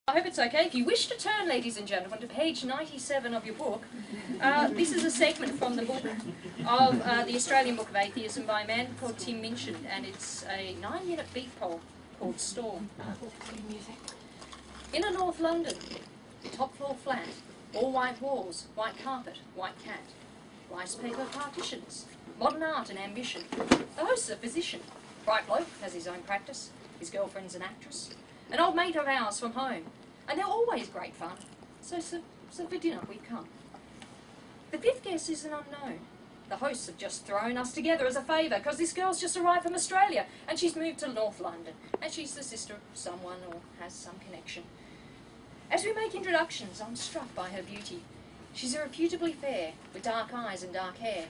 I hope it's okay. If you wish to turn, ladies and gentlemen, to page 97 of your book, this is a segment from the book of the Australian Book of Atheism by a man called Tim Minchin, and it's a 9-minute beat poll called Storm. Inner North London, top floor flat, all white walls, white carpet, white cat, rice paper partitions, modern art and ambition. The host's a physician, bright bloke, has his own practice, his girlfriend's an actress. An old mate of ours from home, and they're always great fun, so for dinner we've come. The fifth guest is an unknown. The hosts have just thrown us together as a favour, because this girl's just arrived from Australia, and she's moved to North London, and she's the sister of someone or has some connection. As we make introductions, I'm struck by her beauty. She's irrefutably fair, with dark eyes and dark hair.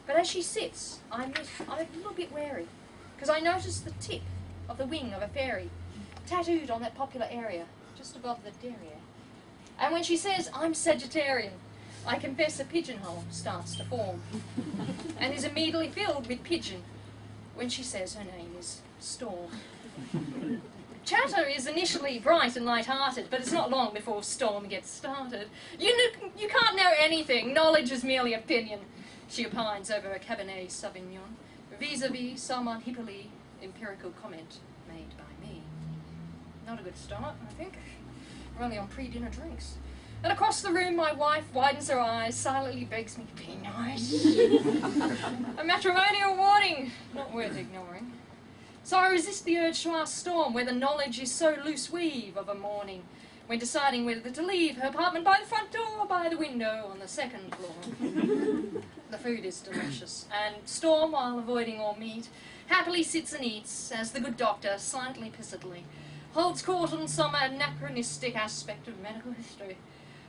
But as she sits, I'm a little bit wary, because I notice the tip of the wing of a fairy, tattooed on that popular area, just above the derriere. And when she says, I'm Sagittarian, I confess a pigeonhole starts to form, and is immediately filled with pigeon when she says her name is Storm. Chatter is initially bright and light-hearted, but it's not long before Storm gets started. You can't know anything, knowledge is merely opinion, she opines over a Cabernet Sauvignon, vis-a-vis some unhippily empirical comment made by me. Not a good start, I think. We're only on pre-dinner drinks. And across the room, my wife widens her eyes, silently begs me to be nice. A matrimonial warning, not worth ignoring. So I resist the urge to ask Storm whether knowledge is so loose weave of a morning, when deciding whether to leave her apartment by the front door or by the window on the second floor. The food is delicious, and Storm, while avoiding all meat, happily sits and eats, as the good doctor, slightly pissedly, holds court on some anachronistic aspect of medical history.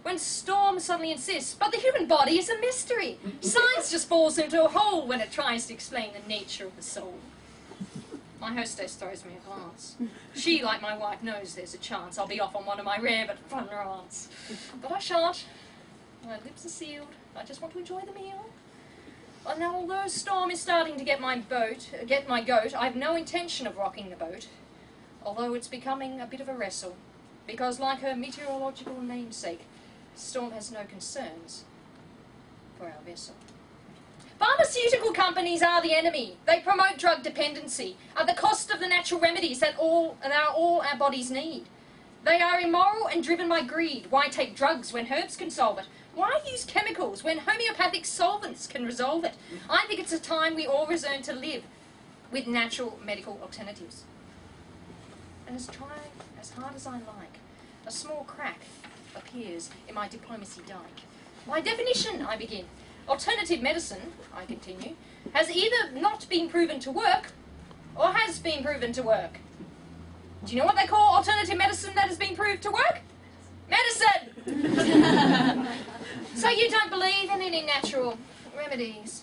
When Storm suddenly insists, but the human body is a mystery. Science just falls into a hole when it tries to explain the nature of the soul. My hostess throws me a glance. She, like my wife, knows there's a chance I'll be off on one of my rare but fun rants. But I shan't. My lips are sealed. I just want to enjoy the meal. And now, although Storm is starting to get my goat, I've no intention of rocking the boat. Although it's becoming a bit of a wrestle, because like her meteorological namesake, Storm has no concerns for our vessel. Pharmaceutical companies are the enemy. They promote drug dependency at the cost of the natural remedies that all our bodies need. They are immoral and driven by greed. Why take drugs when herbs can solve it? Why use chemicals when homeopathic solvents can resolve it? I think it's a time we all return to live with natural medical alternatives. And as hard as I like, a small crack appears in my diplomacy dike. By definition, I begin, alternative medicine, I continue, has either not been proven to work or has been proven to work. Do you know what they call alternative medicine that has been proved to work? Medicine! So you don't believe in any natural remedies?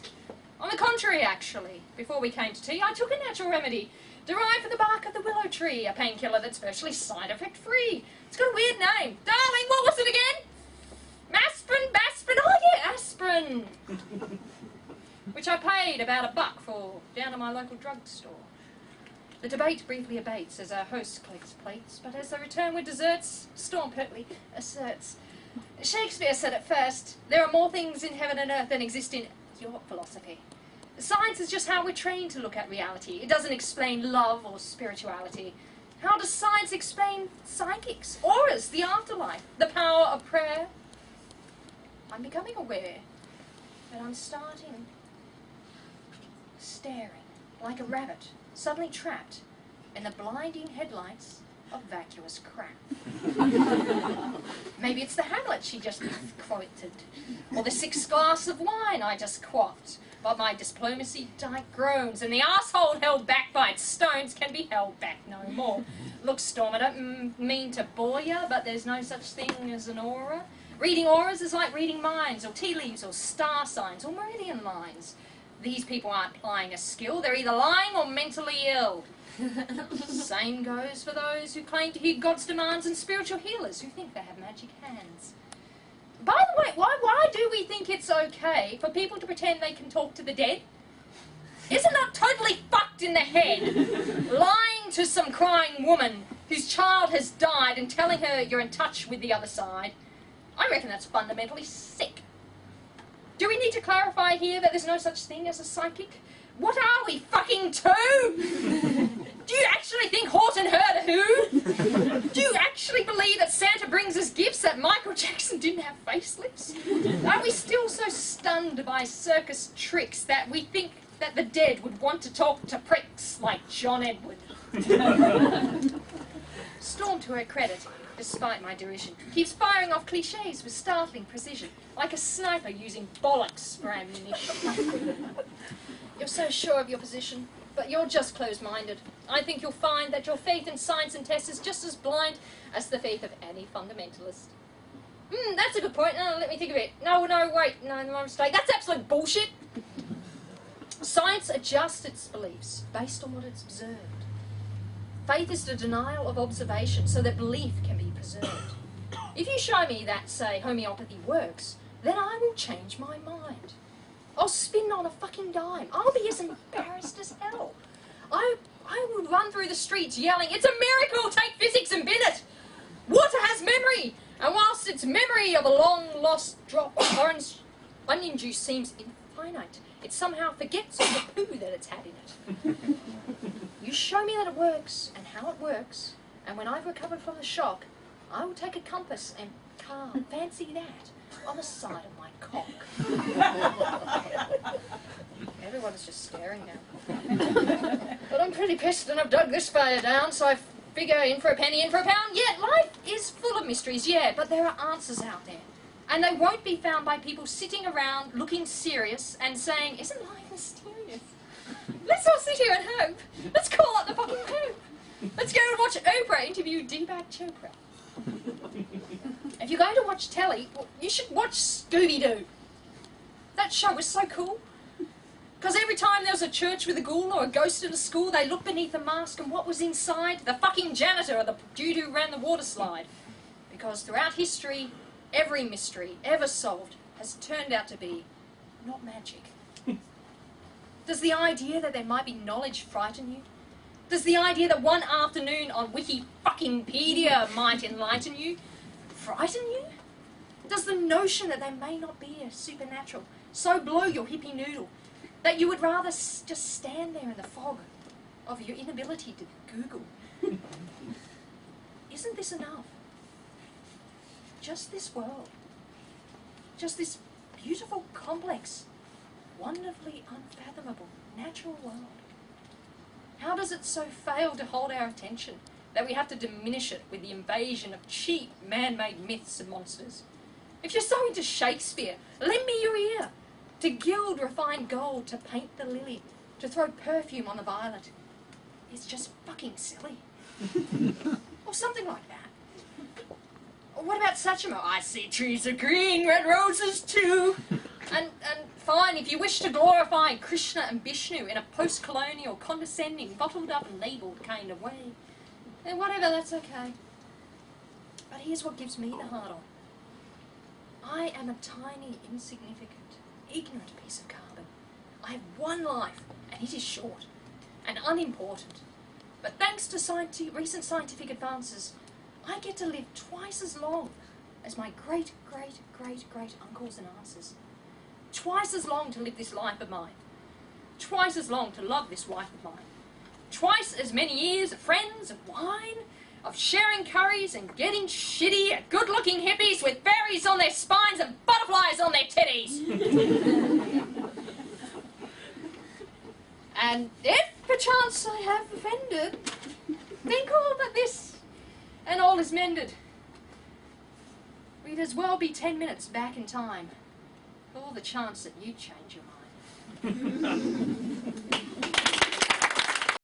On the contrary, actually, before we came to tea, I took a natural remedy derived from the bark of the willow tree, a painkiller that's virtually side effect free. It's got a weird name. Darling, what was it again? Aspirin, oh yeah, aspirin. Which I paid about $1 for down at my local drugstore. The debate briefly abates as our host collects plates, but as they return with desserts, Storm pertly asserts, Shakespeare said it first, there are more things in heaven and earth than exist in your philosophy. Science is just how we're trained to look at reality. It doesn't explain love or spirituality. How does science explain psychics, auras, the afterlife, the power of prayer? I'm becoming aware that I'm staring like a rabbit, suddenly trapped in the blinding headlights of vacuous crap. Maybe it's the Hamlet she just quoted, or the 6th glass of wine I just quaffed. But my diplomacy dike groans, and the asshole held back by its stones can be held back no more. Look, Storm, I don't mean to bore you, but there's no such thing as an aura. Reading auras is like reading minds, or tea leaves, or star signs, or meridian lines. These people aren't applying a skill, they're either lying or mentally ill. Same goes for those who claim to hear God's demands and spiritual healers who think they have magic hands. By the way, why do we think it's okay for people to pretend they can talk to the dead? Isn't that totally fucked in the head? Lying to some crying woman whose child has died and telling her you're in touch with the other side, I reckon that's fundamentally sick. Do we need to clarify here that there's no such thing as a psychic? What are we, fucking two? Do you actually think Horton heard a who? Do you actually believe that Santa brings us gifts, that Michael Jackson didn't have facelifts? Are we still so stunned by circus tricks that we think that the dead would want to talk to pricks like John Edward? Storm, to her credit, despite my derision, keeps firing off cliches with startling precision, like a sniper using bollocks for ammunition. You're so sure of your position, but you're just closed-minded. I think you'll find that your faith in science and tests is just as blind as the faith of any fundamentalist. That's a good point. Let me think of it. No, wait. No, my mistake. That's absolute bullshit. Science adjusts its beliefs based on what it's observed. Faith is the denial of observation so that belief can be preserved. If you show me that, say, homeopathy works, then I will change my mind. I'll spin on a fucking dime. I'll be as embarrassed as hell. I will run through the streets yelling, "It's a miracle! Take physics and bin it! Water has memory! And whilst its memory of a long-lost drop of orange onion juice seems infinite, it somehow forgets all the poo that it's had in it." You show me that it works, and how it works, and when I've recovered from the shock, I will take a compass and carve, fancy that, on the side of my cock. Everyone's just staring now. But I'm pretty pissed and I've dug this fire down, so I figure in for a penny, in for a pound. Yeah, life is full of mysteries, yeah, but there are answers out there. And they won't be found by people sitting around looking serious and saying, "Isn't life mysterious? Let's all sit here and hope. Let's call up the fucking Pope. Let's go and watch Oprah interview Deepak Chopra." If you're going to watch telly, well, you should watch Scooby-Doo. That show was so cool. Because every time there was a church with a ghoul or a ghost in a school, they looked beneath the mask and what was inside? The fucking janitor or the dude who ran the water slide. Because throughout history, every mystery ever solved has turned out to be not magic. Does the idea that there might be knowledge frighten you? Does the idea that one afternoon on Wiki-fucking-pedia might enlighten you frighten you? Does the notion that there may not be a supernatural so blow your hippie noodle that you would rather just stand there in the fog of your inability to Google? Isn't this enough? Just this world. Just this beautiful, complex, wonderfully unfathomable natural world. How does it so fail to hold our attention that we have to diminish it with the invasion of cheap, man-made myths and monsters? If you're so into Shakespeare, lend me your ear. To gild refined gold, to paint the lily, to throw perfume on the violet. It's just fucking silly. Or something like that. Or what about Satchmo? "I see trees of green, red roses too." And fine, if you wish to glorify Krishna and Vishnu in a post-colonial, condescending, bottled up and labelled kind of way, then whatever, that's okay. But here's what gives me the hard on. I am a tiny, insignificant, ignorant piece of carbon. I have one life, and it is short and unimportant. But thanks to recent scientific advances, I get to live twice as long as my great-great-great-great-uncles and aunts. Twice as long to live this life of mine. Twice as long to love this wife of mine. Twice as many years of friends, of wine, of sharing curries and getting shitty at good-looking hippies with berries on their spines and butterflies on their titties. And if perchance I have offended, think all but this, and all is mended. We'd as well be 10 minutes back in time, for all the chance that you'd change your mind.